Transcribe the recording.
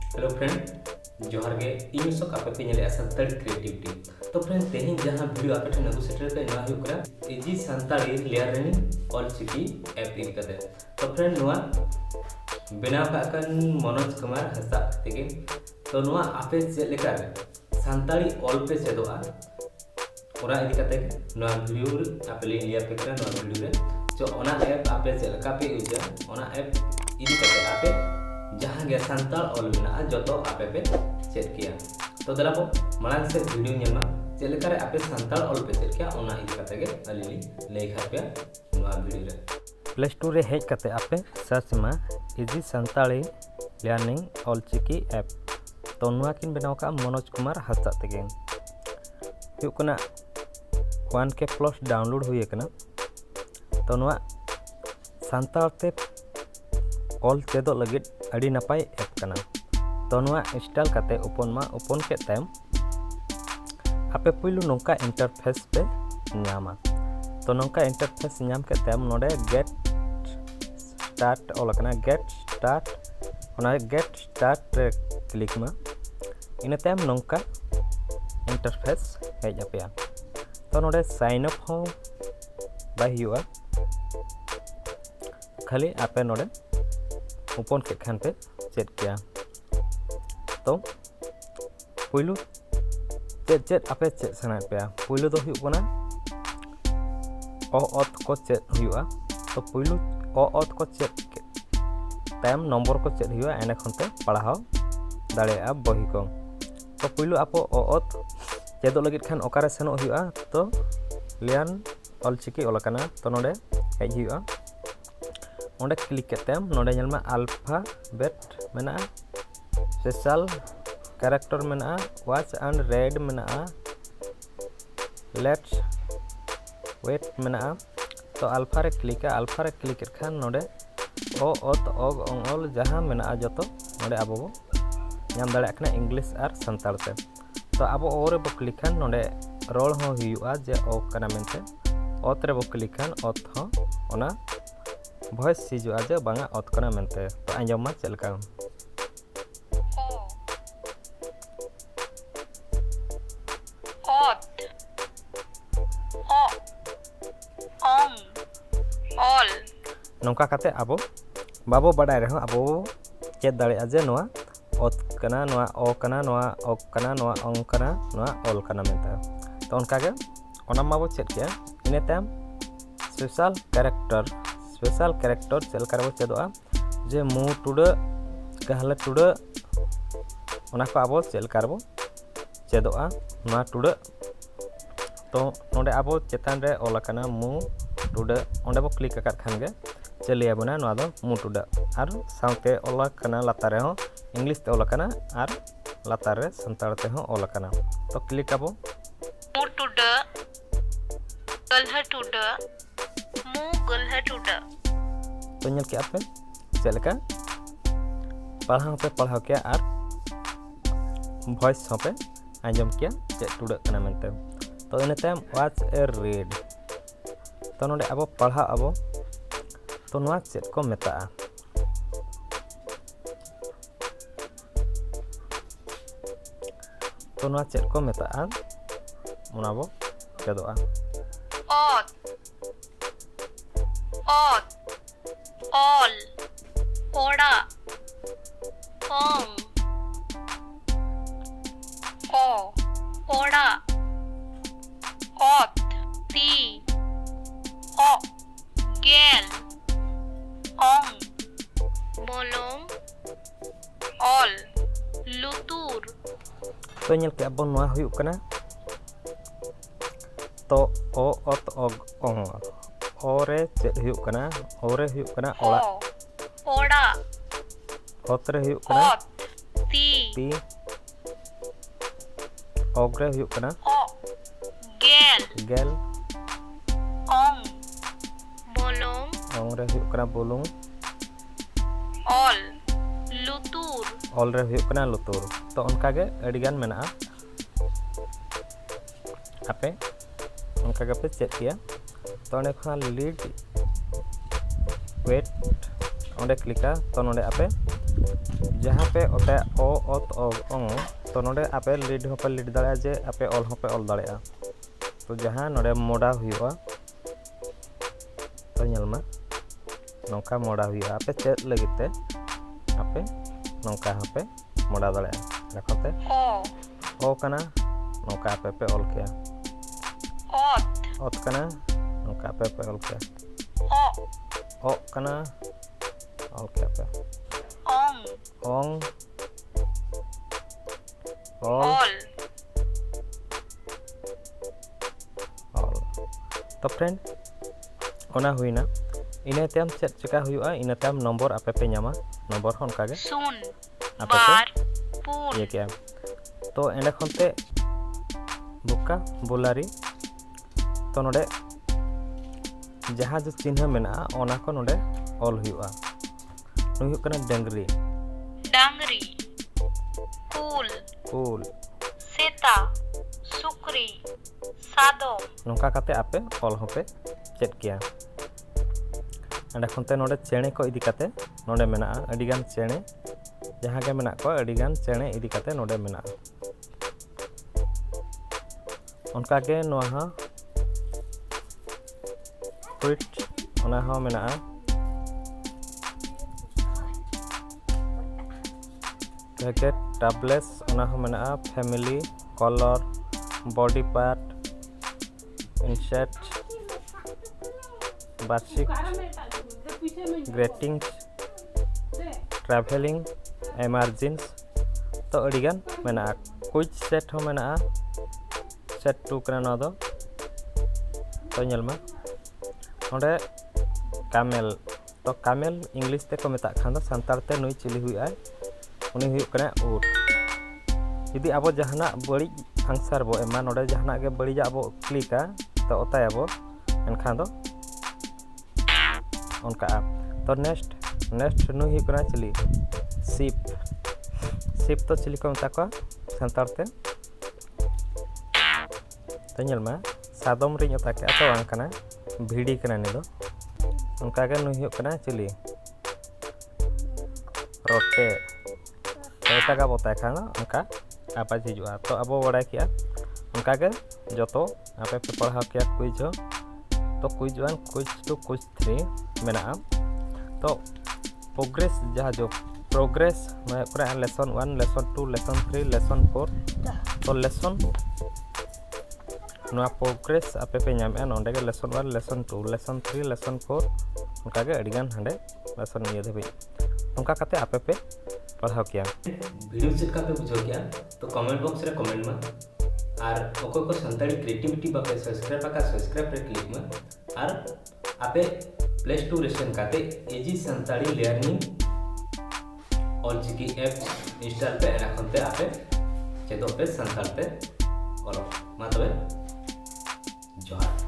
Hello friend जोहार गे इन सब आपे पे नेले संताली क्रिएटिविटी तो फ्रेंड तेहिं जहां वीडियो आपे ठन अगु सेटर के ना हुई करा easy Santali learning Ol Chiki app इदी कते तो फ्रेंड नोआ बनाव का कन मनोज कुमार हंसदा तेगे तो नोआ आपे चेक लेकर संताली ऑल पे चेदोआ ओरा इदी कते नोआ वीडियो आपे लेयर पे करा नोआ वीडियो रे जो ओना ऐप आपे चेक लका पे यूज ओना ऐप इदी कते आपे जहां गे संताल ऑल मेना जो तो आपे पे चेक किया तो दला को मांग से वीडियो नेमा चेक लेकर आपे संताल ऑल पे चेक किया ओना इदी कते गे अली लेई खापे नोआ वीडियो रे प्ले स्टोर रे हेज कते आपे सर्च मा easy Santali learning all Chiki app तो नोआ किन बनाव का मनोज कुमार हंसदा तेगे हुकना 1K प्लस डाउनलोड हुई कना तो नोआ संताल ते ऑल चेदो लगित अड़ी नपाय ऐप कना तो नोआ इंस्टॉल कते ओपन के तम आपे पुइलु नोंका इंटरफेस पे नामा तो नोंका इंटरफेस नाम के तम नोडे गेट स्टार्ट ऑल कना गेट स्टार्ट रे क्लिक मा इन तम नोंका इंटरफेस हेज आपया तो नोडे साइन अप हो बाय हुआ खाली आपे नोडे ओपन के खान पे चेक किया तो पुइलु चेक आपे चेक सना पे पुइलु तो हुना ऑथ को चेक हुआ तो पुइलु ऑथ को चेक टाइम नंबर को चेक हुआ एने खनते पढ़ाओ दाड़े बही को तो पुइलु आपो ऑथ चेदो लगित खान ओकारे सेनो हुआ तो लियन ऑलचिकी ओलकना तो नोडे हेज हुआ ओंडे क्लिक करतेम नोडे नेलमा अल्फाबेट मेना स्पेशल कैरेक्टर मेना वाच एंड रेड मेना लेट्स वेट मेना तो अल्फा रे क्लिक खान नोडे ओ ओत ओग ओंगल जहां मेना जतो नोडे आबो नाम दाड़े कना इंग्लिश और संताल ते तो आबो ओरे बो क्लिक खान नोडे रोल हो हुआ जे ओ कना मेनते ओत रे बो क्लिक खान ओत हो ओना वॉइस हिजुआ जे बांगा ऑथ कना मेनते तो आंजमा चलका ऑथ ओ ऑन ऑल नोंका काते आबो बाबो बडाय रहो आबो चेक दाड़े जे नोआ ऑथ कना नोआ ओ कना नोआ ओ कना नोआ ओंग कना नोआ ऑल कना मेनते तो उनका गे ओना माबो चेक किया इने टाइम स्पेशल कैरेक्टर चल करबो चेदोआ जे मु टुडे कहले टुडे ओना को आबो चेल करबो चेदोआ ना टुडे तो नोडे आबो चेतान रे ओलकना मु टुडे ओंडे बो क्लिक कर खान गे चलिए बना नो दो मु टुडे आर साउते ओलकना लातार रे हो इंग्लिश ते ओलकना आर लातार रे संताल ते हो ओलकना तो क्लिक आबो मु टुडे गलह टुडे मु गलह टुडे तो नेल के आपे चलका पढ़ाओ किया और वॉइस पे आंजम किया चेक टुडे कना मेनते तो in time watch A read तो नोडे अब पढ़ा अब तो नोआ चेक को मेता तो नोआ चेक को मेता ओना बो चेदोआ ऑथ ऑल ओड़ा ओंग ओ ओड़ा ऑथ ती ओ गेल ओंग बोलोंग ऑल लुतुर तो नेल के अब नोआ हुयु कना तो ओ ओत ओग ओंग ओरे चेक हुयु कना ओरे हुयु कना ओड़ा ओड़ा ओतरे हुयु कना ऑथ ती ओगरे हुयु कना ओ गेल ओंग बोलोंग ओंगरे हुयु कना बोलुंग ऑल लुतुर ऑल रे हुयु कना लुतुर तो उनका गे अडिगान मेना आपे उनका गे पे चेक किया तो ने खान लीड वेट ओंडे क्लिका तो नोडे आपे जहाँ पे ओते ओ ओत ओंग तो नोडे आपे लीड होपे लीड दाड़ा जे आपे ऑल होपे ऑल दाड़ा तो जहाँ नोडे मोड़ा हुआ तो नलमा नौका मोड़ा हुआ आपे चेक लगते आपे नौका पे मोड़ा दाड़ा रखते ओ कना नौका पे ऑल किया ओत कना नौका पे ऑल किया ओ कना ऑल किया पे ओंग ऑल तो फ्रेंड ओना हुईना इना ताम चेक चिका हुआ इना ताम नंबर आपे पे नामा नंबर होन कागे सुन आपे बार पुन ये क्या तो एंडे खनते बुका बुलारी तो नोडे जहाँ जो चिन्ह मेना ओना को नोडे ऑल हुआ नुई हुआ कना डंगरी डांगरी कुल कुल सेता सुक्री सादोम नौका काते आपे ऑल होपे चेक किया एंडे खनते नोडे चेणे को इदी काते नोडे मेना अडिगान चेणे जहाँ के मेना को अडिगान चेणे इदी काते नोडे मेना उनका के नोहा क्विट ओना हो मेना के टैबलेट्स ओना हो मेना फैमिली कलर बॉडी पार्ट इंसेट वार्षिक ग्रेटिंग्स ट्रैवलिंग एमरजेंस तो अडिगान मेना कुछ सेट हो मेना सेट टू कना ना दो तो नलमा ओंडे कामेल तो कामेल इंग्लिश ते को मेता खान सानतार ते नुई चिली हुई आय उनी हुई कना ऊट यदि अब जहाना बड़ी आंसर बो एमा नोडे जहाना के बड़ी जाबो क्लिका तो ओताय अब एनखान दो उनका तो नेक्स्ट नुई हुई कना चिली शिप शिप तो चिली को मेता को सानतार ते तो नलमा सादम रिंग ओता के तो आं कना भिड़ी कना नि दो उनका के नुई हुई कना चिली रोटे तो का बताए खान उनका आप हिजुआ तो अब बड़ा किया उनका के जो तो आपे पे पढ़ा किया क्विज हो तो क्विज 1 क्विज 2 क्विज 3 मेना तो प्रोग्रेस जहाँ जो प्रोग्रेस मैं पूरा लेसन 1 लेसन 2 लेसन 3 लेसन 4 तो लेसन नुआ प्रोग्रेस आपे पे नाम नोंडे के लेसन 1 लेसन 2 लेसन 3 लेसन 4 उनका के अडिगान हंडे लेसन ये धबी उनका काते आपे पे पढ़ाओ किया वीडियो चेक पे बुझो क्या तो कमेंट बॉक्स रे कमेंट में और ओको को संताड़ी क्रिएटिविटी बापे सब्सक्राइब रे क्लिक में और आपे प्ले स्टोर रेशन काते एजी संताड़ी लर्निंग ऑलचिकी ऐप इंस्टॉल पे रखते आपे चेतो पे संताड़ पे करो मा तबे जोहार।